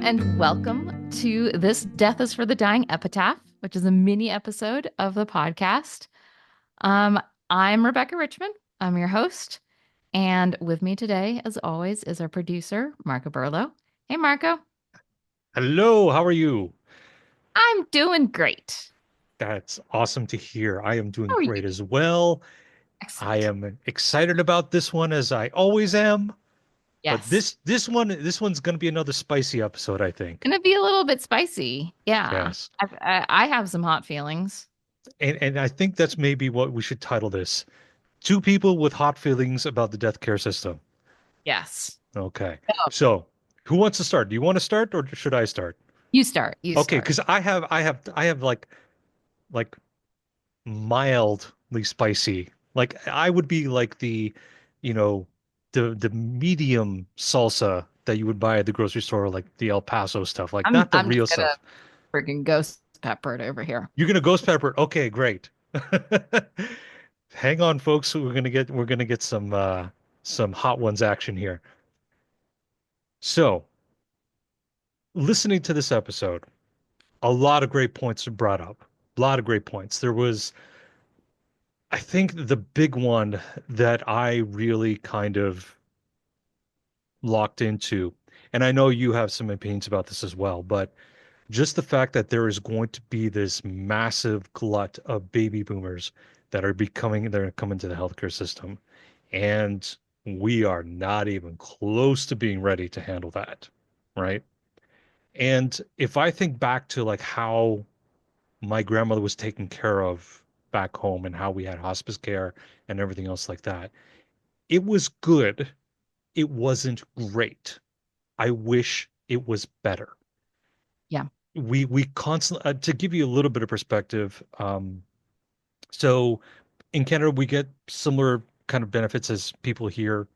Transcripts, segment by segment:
and welcome to this Death is for the Dying Epitaph, which is a mini episode of the podcast. Um, I'm Rebecca Richmond. I'm your host. And with me today, as always, is our producer, Marco Burlow. Hey, Marco. Hello, how are you? I'm doing great. That's awesome to hear. I am doing How are you? great as well. I Excellent. am excited about this one as I always am, but Yes. this one's going to be another spicy episode, I think. Gonna be a little bit spicy. Yeah. Yes. I have some hot feelings. And I think that's maybe what we should title this. Two people with hot feelings about the death care system. Yes. Okay. Oh, So, who wants to start? Do you want to start or should I start? you start. You Okay, start. because I have like mildly spicy. Like I would be like you know, the medium salsa that you would buy at the grocery store, like the El Paso stuff, like I'm not the I'm real just gonna stuff. freaking ghost pepper it over here. You're gonna ghost pepper it. Okay, great. Hang on, folks. We're gonna get some hot ones action here. So, listening to this episode, a lot of great points are brought up. A lot of great points. There was I think the big one that I really kind of locked into, and I know you have some opinions about this as well, but just the fact that there is going to be this massive glut of baby boomers that are coming to the healthcare system, and we are not even close to being ready to handle that, right? And if I think back to like how my grandmother was taken care of back home and how we had hospice care and everything else like that, it was good. It wasn't great. I wish it was better. Yeah. We constantly to give you a little bit of perspective. So in Canada, we get similar kind of benefits as people here.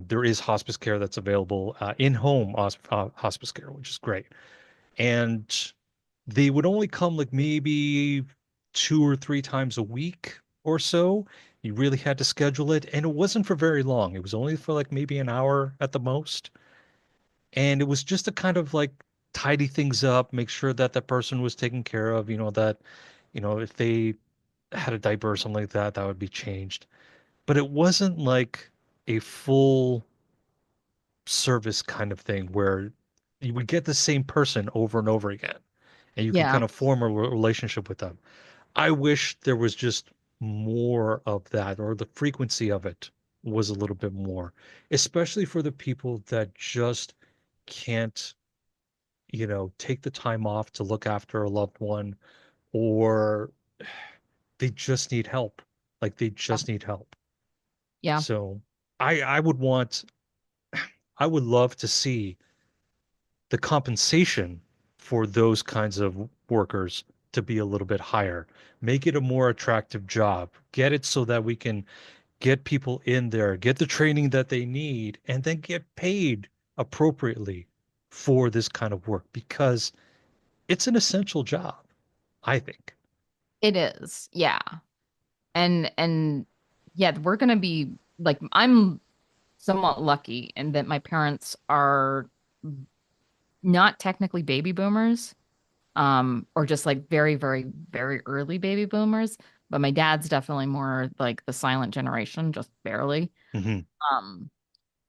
There is hospice care that's available, in-home hospice care, which is great. And they would only come like maybe 2 or 3 times a week or so. You really had to schedule it, and it wasn't for very long. It was only for like maybe an hour at the most. And it was just to kind of like tidy things up, make sure that that person was taken care of, that, if they had a diaper or something like that, that would be changed. But it wasn't like a full service kind of thing where you would get the same person over and over again and you could Yeah. kind of form a relationship with them. I wish there was just more of that, or the frequency of it was a little bit more, especially for the people that just can't, take the time off to look after a loved one, or they just need help. Like they Yeah. just need help. Yeah. So I would want, I would love to see the compensation for those kinds of workers to be a little bit higher. Make it a more attractive job. Get it so that we can get people in there, get the training that they need, and then get paid appropriately for this kind of work because it's an essential job, I think. It is. Yeah. And yeah, we're gonna be like I'm somewhat lucky in that my parents are not technically baby boomers, or just like very, very, very early baby boomers, but my dad's definitely more like the silent generation, just barely. Hmm. Um,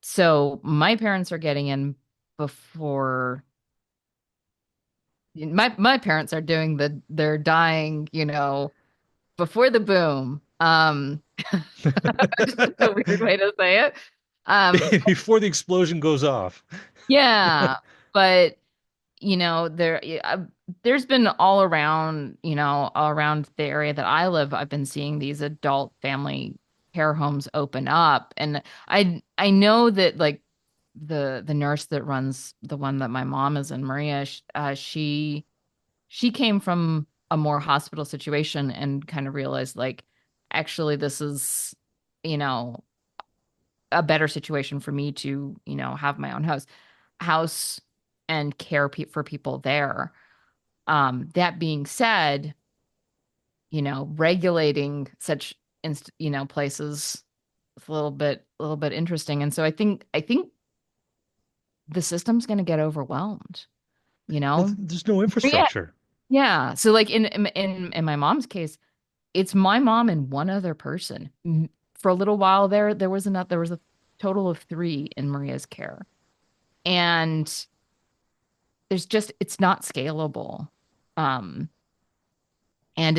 so my parents are getting in before my parents are doing they're dying, before the boom. Which is a weird way to say it. Um, Before the explosion goes off. yeah, but there's been all around the area that I live, I've been seeing these adult family care homes open up, and I know that like the nurse that runs the one that my mom is in, Maria, she came from a more hospital situation and kind of realized like actually this is you know a better situation for me to have my own house and care for people there. That being said, regulating such places is a little bit interesting. And so I think the system's going to get overwhelmed, you know? There's no Yeah. infrastructure. Yeah. So like in my mom's case, it's my mom and one other person. For a little while there was a total of three in Maria's care. And it's not scalable. Um, and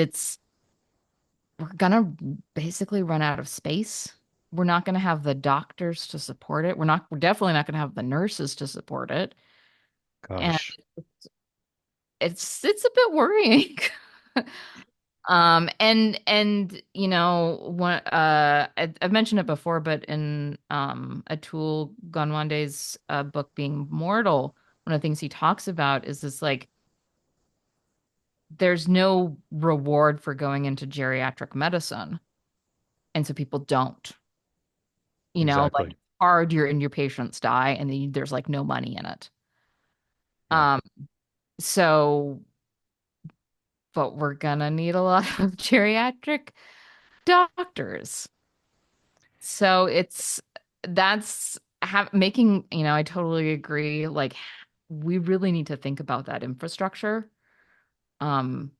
we're gonna basically run out of space. We're not gonna have the doctors to support it. We're definitely not gonna have the nurses to support it. And Gosh, it's a bit worrying. And one I've mentioned it before, but in Atul Gawandé's book Being Mortal, one of the things he talks about is this like there's no reward for going into geriatric medicine. And so people don't, like exactly. hard your patients die and then there's like no money in it. Yeah. Um, so but we're gonna need a lot of geriatric doctors. So that's making, I totally agree. Like we really need to think about that infrastructure, um,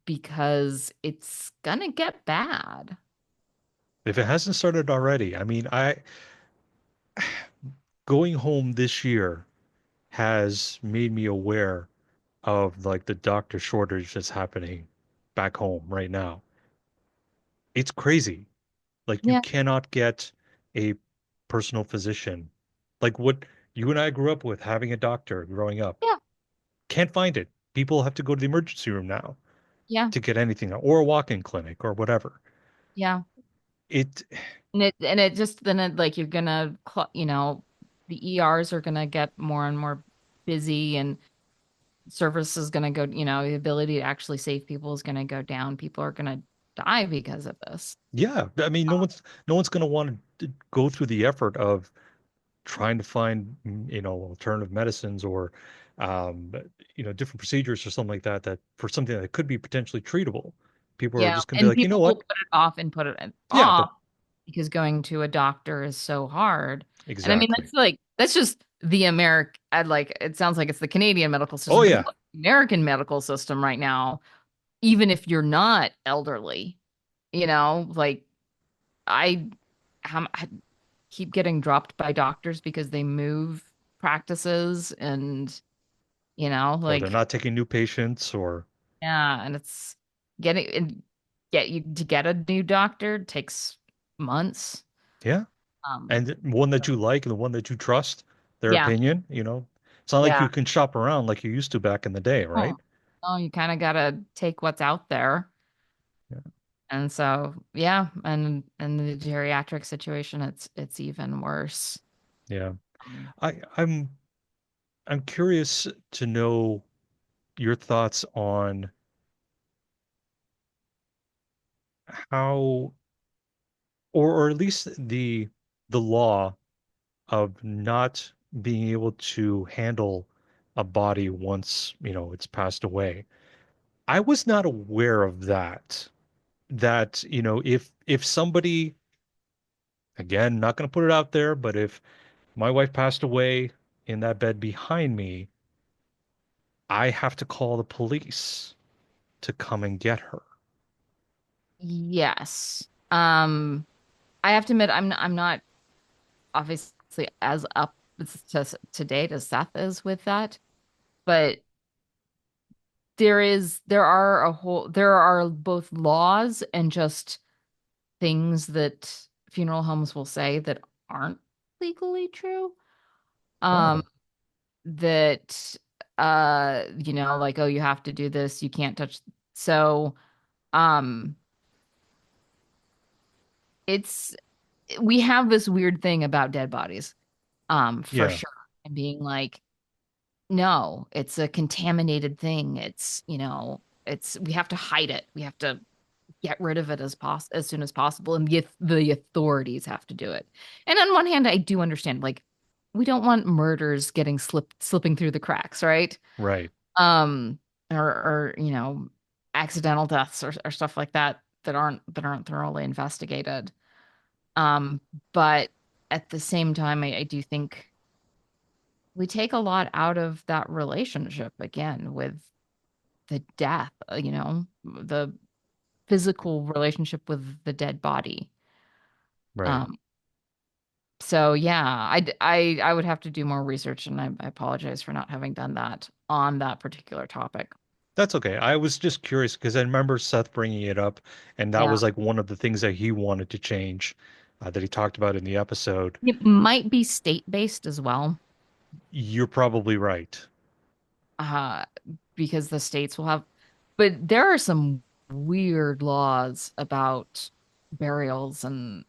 because it's gonna get bad. If it hasn't started already, I mean, I going home this year has made me aware of like the doctor shortage that's happening back home right now. It's crazy. Like you Yeah, cannot get a personal physician. Like what you and I grew up with, having a doctor growing up. yeah, Can't find it. People have to go to the emergency room now yeah, to get anything or a walk-in clinic or whatever. yeah. It, And it just then it like you're gonna the ERs are gonna get more and more busy and service is gonna go, the ability to actually save people is gonna go down. People are gonna die because of this. yeah, I mean, no one's going to want to go through the effort of trying to find, alternative medicines or, um, different procedures or something like that, that for something that could be potentially treatable. People are Yeah. just going to be And like, you know people will what? put it off and put it Yeah, off because going to a doctor is so hard. And I mean, exactly. that's just the it sounds like it's the Canadian medical Oh system, but think yeah. about the American medical system right now, even if you're not elderly, like I, I keep getting dropped by doctors because they move practices and, Or they're like, not taking new patients or yeah, and it's getting and get you to get a new doctor takes months. yeah. Um, And one that you like and the one that you trust, their yeah, opinion, it's not like yeah. you can shop around like you used to back in the day, Oh, right? oh, you kind of gotta take what's out there. Yeah. And so, yeah, and the geriatric situation, it's even worse. Yeah. Um, I'm curious to know your thoughts on how or at least the law of not being able to handle a body once, it's passed away. I was not aware of that. That, if somebody, again, not going to put it out there, but if my wife passed away in that bed behind me, I have to call the police to come and get her. yes. I have to admit, I'm not obviously as up to date as Seth is with that, but there are both laws and just things that funeral homes will say that aren't legally true. Um, Oh, that like, oh, you have to do this, you can't touch. So, um, it's we have this weird thing about dead bodies, for yeah, sure, and being like, no, it's a contaminated thing. It's we have to hide it. We have to get rid of it as soon as possible, and the authorities have to do it. And on one hand, I do understand, like, we don't want murders getting slipping through the cracks, right? right. Um, or accidental deaths or stuff like that that aren't thoroughly investigated. Um, but at the same time, I do think we take a lot out of that relationship again with the death, the physical relationship with the dead body. Right. Um, so yeah, I would have to do more research, and I apologize for not having done that on that particular topic. That's okay. I was just curious because I remember Seth bringing it up, and that Yeah. was like one of the things that he wanted to change, that he talked about in the episode. It might be state-based as well, You're probably right. uh, because the states will have, but there are some weird laws about burials and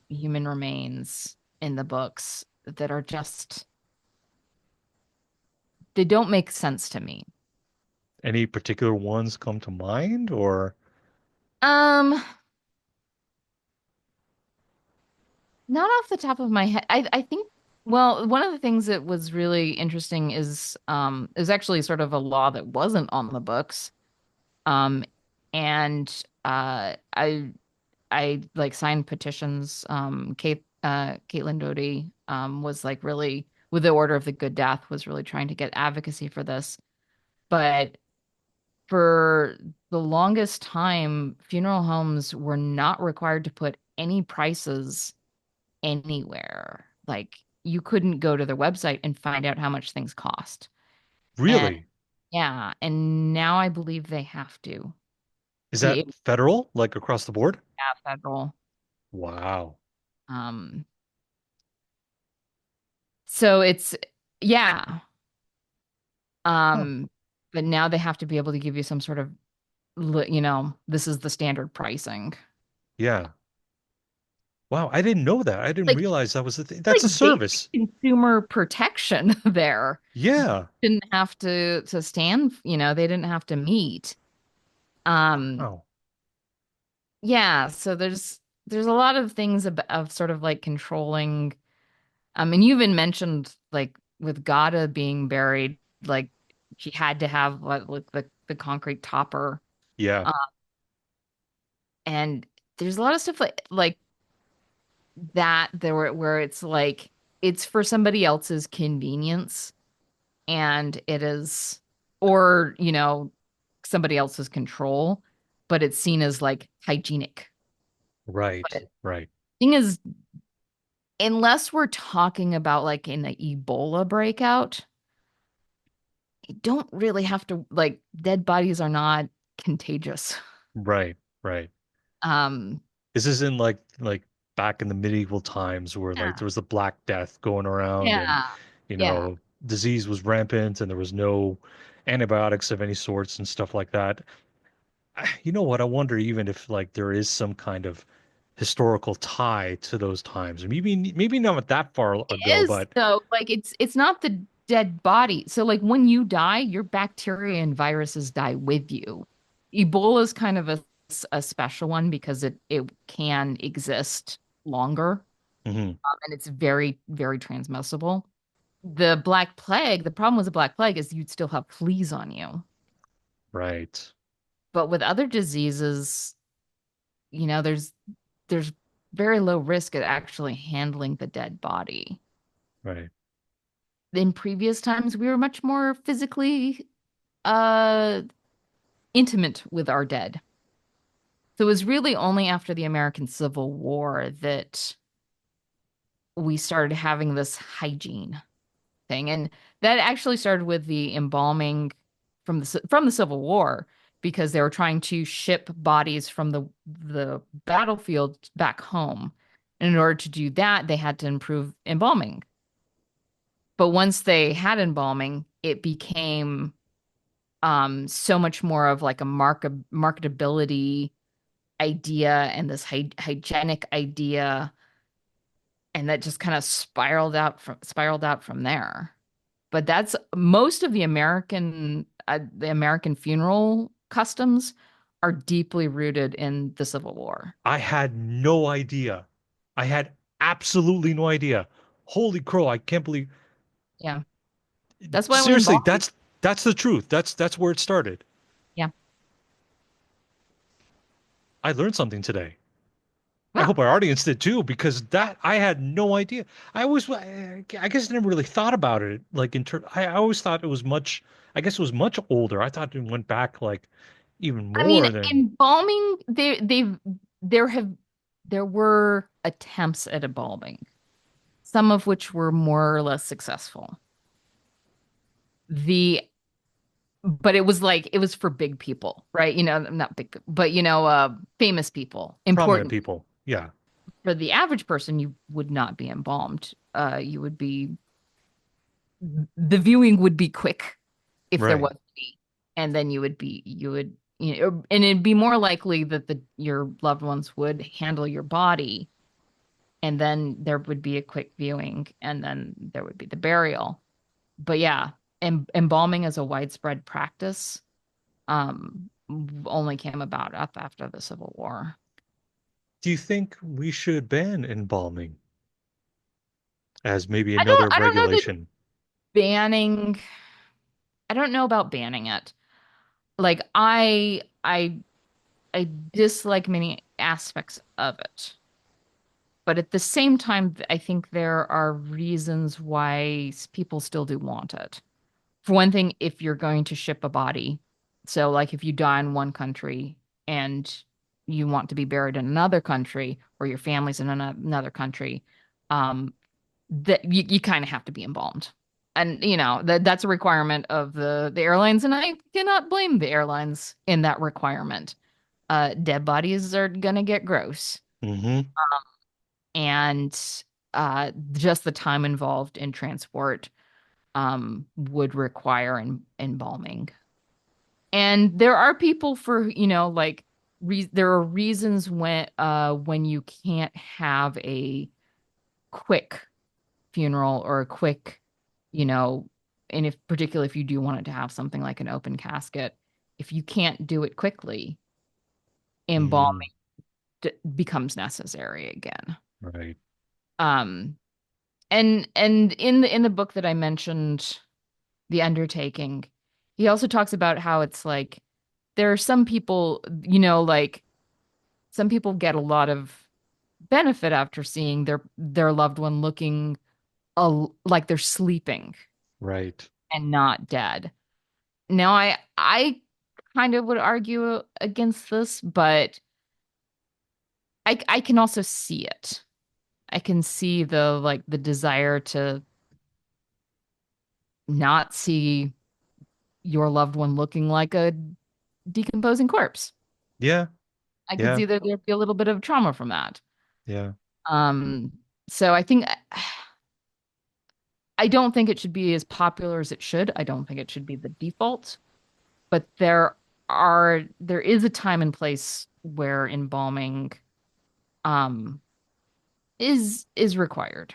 human remains in the books that are just they don't make sense to me. Any particular ones come to mind, or Um, Not off the top of my head. I think well, one of the things that was really interesting is actually sort of a law that wasn't on the books. Um and I like signed petitions. Caitlin Doty was like really with the Order of the Good Death was really trying to get advocacy for this. But for the longest time, funeral homes were not required to put any prices anywhere. Like you couldn't go to their website and find out how much things cost. And really? yeah, and now I believe they have to Is be that able to federal, like across the board? have federal. Wow. Um, so it's yeah. Huh. Um, but now they have to be able to give you some sort of this is the standard pricing. Yeah. Wow, I didn't know that. I didn't Like realize that was the thing. like That's a basic service. consumer protection there. Yeah. Didn't have to stand, they didn't have to meet. Um, Wow. yeah, so there's a lot of things of sort of like controlling. And you even mentioned like with Gada being buried, like she had to have like the concrete topper. Yeah. Uh, and there's a lot of stuff like that there where it's like it's for somebody else's convenience and it is or somebody else's control, but it's seen as like hygienic. Right. But Right. thing is, unless we're talking about like an Ebola breakout, you don't really have to like dead bodies are not contagious. Right. Right. Um, This is in like back in the medieval times where like yeah, there was the Black Death going around and yeah, you yeah. know disease was rampant and there was no antibiotics of any sorts and stuff like that. You know what? I wonder even if like there is some kind of historical tie to those times. Maybe not that far It ago, is but though, like it's not the dead body. So like when you die, your bacteria and viruses die with you. Ebola is kind of a special one because it can exist longer, mhm, and it's very, very transmissible. The Black Plague, the problem with the Black Plague is you'd still have fleas on you. right, But with other diseases, there's very low risk at actually handling the dead body. right, In previous times, we were much more physically uh intimate with our dead. So it was really only after the American Civil War that we started having this hygiene thing. And that actually started with the embalming from the Civil War because they were trying to ship bodies from the battlefield back home. And in order to do that, they had to improve embalming. But once they had embalming, it became so much more of like a marketability idea and this hygienic idea, and that just kind of spiraled out from there. But that's most of the American funeral customs are deeply rooted in the Civil War. I had no idea. I had absolutely no idea. Holy crow, I can't believe. Yeah, that's why we Seriously, embalm. that's the truth. That's where it started. Yeah. I learned something today. I hope our audience did too, because that I had no idea. I guess I never really thought about it. Like I always thought it was much, I guess it was much older. I thought it went back like even I mean, more than embalming, there have there were attempts at embalming, some of which were more or less successful. The but it was like it was for big people, right? Not big, but famous people, prominent important. people. Yeah. For the average person, you would not be embalmed. You would be the viewing would be quick if there Right. was any, and then you would and it'd be more likely that the your loved ones would handle your body, and then there would be a quick viewing, and then there would be the burial. But yeah, embalming as a widespread practice only came about after the Civil War. Do you think we should ban embalming as maybe another I don't know that regulation? banning. I don't know about banning it. Like I dislike many aspects of it. But at the same time, I think there are reasons why people still do want it. For one thing, if you're going to ship a body, so like if you die in one country and you want to be buried in another country or your family's in another country, um, that you kind of have to be embalmed. And that's a requirement of the airlines, and I cannot blame the airlines in that requirement. Dead bodies are gonna get gross, Hmm. and just the time involved in transport would require embalming. And there are people for, like there are reasons when you can't have a quick funeral or a quick, you know, and if particularly if you do want it to have something like an open casket, if you can't do it quickly, Mm, embalming becomes necessary again. right. Um, and in the book that I mentioned, The Undertaking, he also talks about how it's like there are some people, like some people get a lot of benefit after seeing their loved one looking like they're sleeping Right. and not dead. Now, I kind of would argue against this, but I can also see it. I can see the desire to not see your loved one looking like a decomposing corpse. Yeah. I could Yeah. see that there'd be a little bit of trauma from that. Yeah. Um, so I don't think it should be as popular as it should. I don't think it should be the default, but there is a time and place where embalming um is required.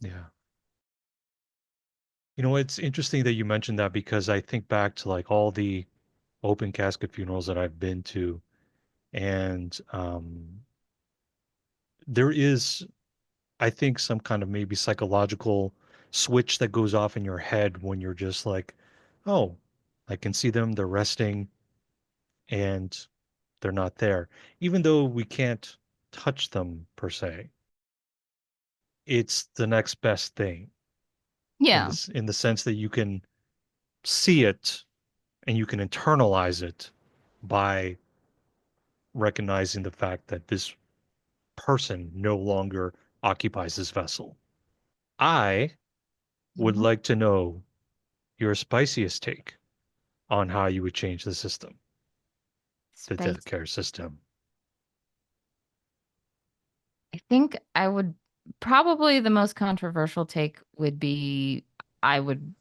Yeah. It's interesting that you mentioned that because I think back to like all the open casket funerals that I've been to, and there is, I think, some kind of maybe psychological switch that goes off in your head when you're just like, oh, I can see them, they're resting, and they're not there. Even though we can't touch them per se, it's the next best thing Yeah. in the sense that you can see it and you can internalize it by recognizing the fact that this person no longer occupies this vessel. I would Mhm. like to know your spiciest take on how you would change the system, the death Spice. care system. I think I would probably the most controversial take would be I would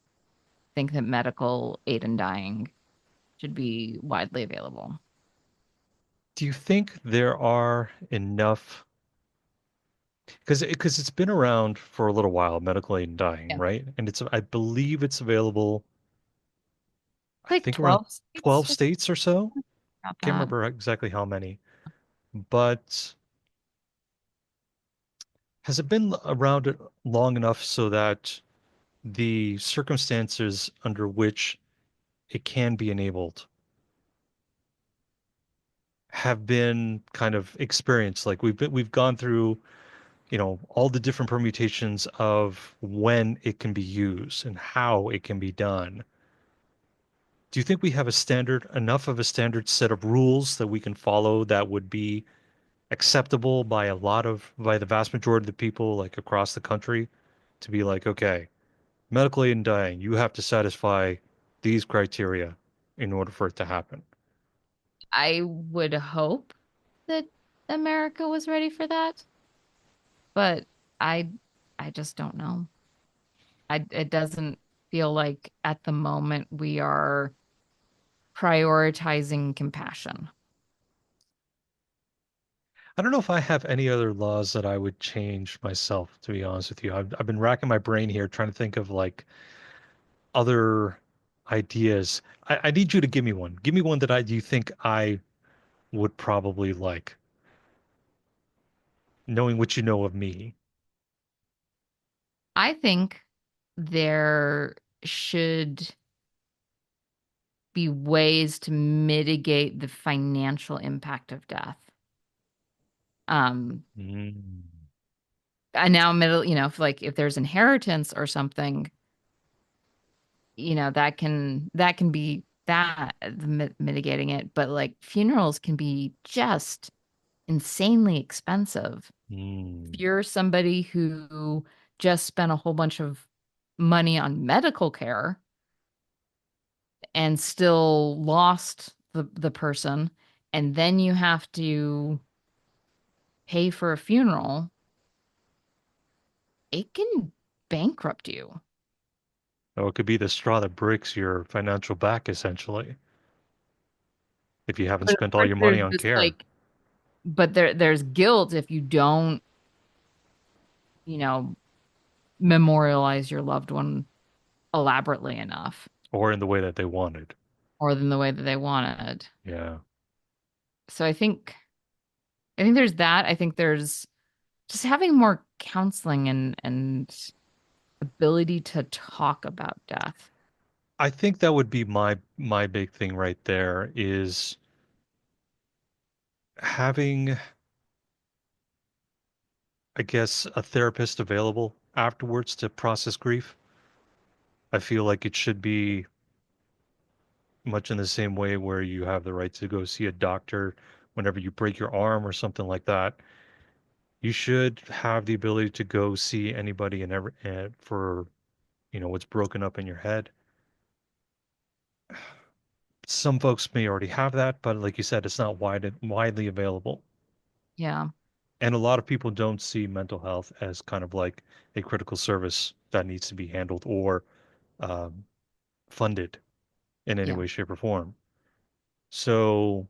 think that medical aid in dying should be widely available. Do you think there are enough? Because it's been around for a little while, medical aid in dying, Yeah. right? And I believe it's available, I Like think around 12 states 12 or something states or so. about Can't that. remember exactly how many, but has it been around long enough so that the circumstances under which it can be enabled have been kind of experienced. Like we've gone through, all the different permutations of when it can be used and how it can be done. Do you think we have enough of a standard set of rules that we can follow that would be acceptable by the vast majority of the people like across the country to be like, okay, medical aid in dying, you have to satisfy these criteria in order for it to happen? I would hope that America was ready for that, but I I just don't know. It doesn't feel like at the moment we are prioritizing compassion. I don't know if I have any other laws that I would change myself, to be honest with you. I've been racking my brain here trying to think of like other ideas. I need you to give me one. Give me one that you think I would probably like, knowing what you know of me. I think there should be ways to mitigate the financial impact of death. Um, Mm, I now middle, if if there's inheritance or something, that can be that mitigating it, but like funerals can be just insanely expensive. If mm. you're somebody who just spent a whole bunch of money on medical care and still lost the person, and then you have to pay for a funeral, it can bankrupt you. Oh, it could be the straw that breaks your financial back, essentially, if you haven't But of spent all course, your money there's on this care. but there's guilt if you don't, you know, memorialize your loved one elaborately enough Or in the way that they wanted. or than the way that they wanted. Yeah. So I think there's that. I think there's just having more counseling and ability to talk about death. I think that would be my big thing right there is having, I guess, a therapist available afterwards to process grief. I feel like it should be much in the same way where you have the right to go see a doctor whenever you break your arm or something like that. You should have the ability to go see anybody for, what's broken up in your head. Some folks may already have that, but like you said, it's not widely available. Yeah. And a lot of people don't see mental health as kind of like a critical service that needs to be handled or um, funded in any Yeah. way, shape, or form. So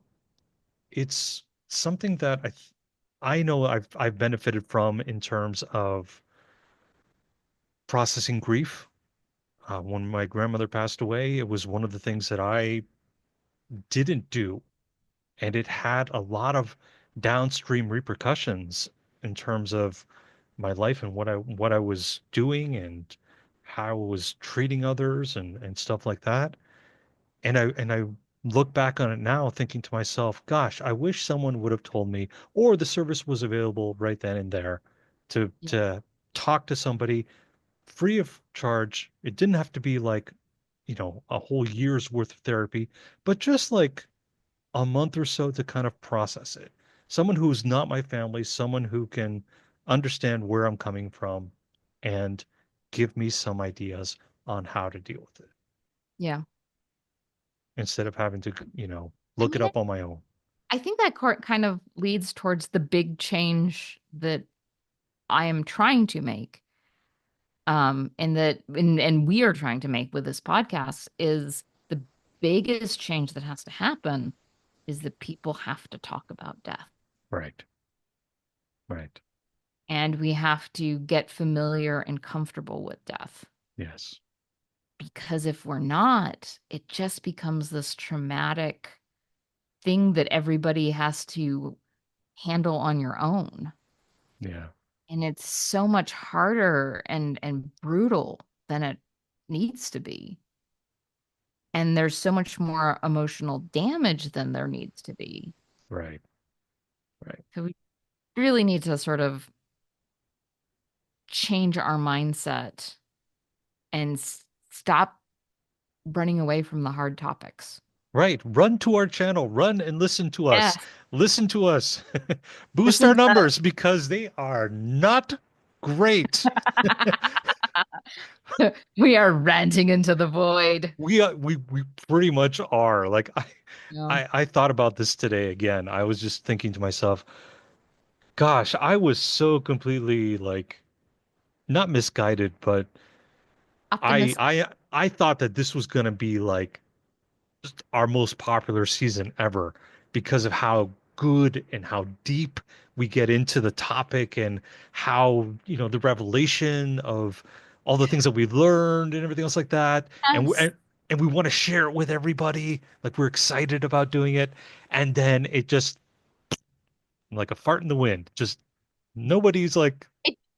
it's something that I know I've benefited from in terms of processing grief. When my grandmother passed away, it was one of the things that I didn't do, and it had a lot of downstream repercussions in terms of my life and what I was doing and how I was treating others and stuff like that. And I look back on it now thinking to myself, gosh, I wish someone would have told me, or the service was available right then and there to Yeah. to talk to somebody free of charge. It didn't have to be like, a whole year's worth of therapy, but just like a month or so to kind of process it. Someone who's not my family, someone who can understand where I'm coming from and give me some ideas on how to deal with it Yeah. instead of having to, I look it mean, up on my own. I think that court kind of leads towards the big change that I am trying to make. And we are trying to make with this podcast is the biggest change that has to happen is that people have to talk about death. Right. Right. And we have to get familiar and comfortable with death. Yes. Because if we're not, it just becomes this traumatic thing that everybody has to handle on your own. Yeah. And it's so much harder and brutal than it needs to be. And there's so much more emotional damage than there needs to be. Right. Right. So we really need to sort of change our mindset and stop running away from the hard topics. Right. Run to our channel. Run and listen to us. Yes. Listen to us. Boost Listen our to numbers because they are not great. we are ranting into the void. We pretty much are. Like Yeah. I thought about this today again. I was just thinking to myself, gosh, I was so completely like not misguided, but I Optimistic. I I thought that this was gonna be like just our most popular season ever because of how good and how deep we get into the topic and how, the revelation of all the things that we learned and everything else like that. And we Yes. and we want to share it with everybody. Like we're excited about doing it. And then it just like a fart in the wind. Just nobody's like,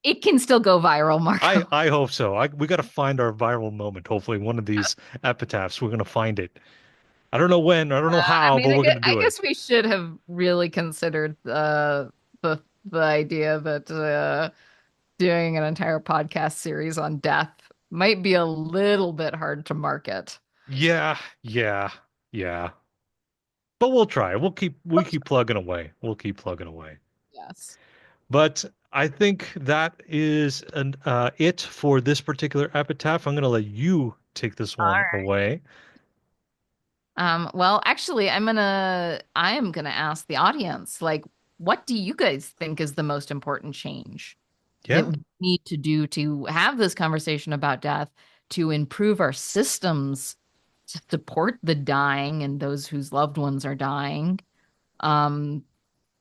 It can still go viral, I Marco. I hope so. We got to find our viral moment. Hopefully one of these epitaphs, we're going to find it. I don't know when, I don't know I how, mean, but we're going to I do it. guess we should have really considered the idea that doing an entire podcast series on death might be a little bit hard to market. Yeah, yeah, yeah. But we'll try. We keep plugging away. We'll keep plugging away. Yes. But I think that is it for this particular epitaph. I'm gonna let you take this one away. Well, actually, I am gonna ask the audience, like, what do you guys think is the most important change that Yeah. we need to do to have this conversation about death, to improve our systems to support the dying and those whose loved ones are dying? Um,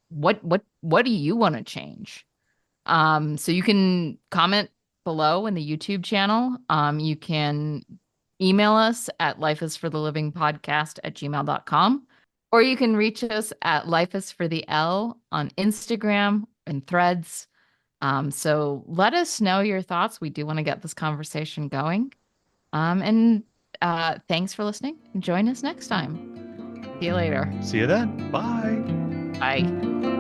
what do you want to change? So you can comment below in the YouTube channel. You can email us at lifeisforthelivingpodcast@gmail.com, or you can reach us at lifeisfortheL on Instagram and Threads. So let us know your thoughts. We do want to get this conversation going. And thanks for listening. Join us next time. See you later. See you then. Bye. Bye.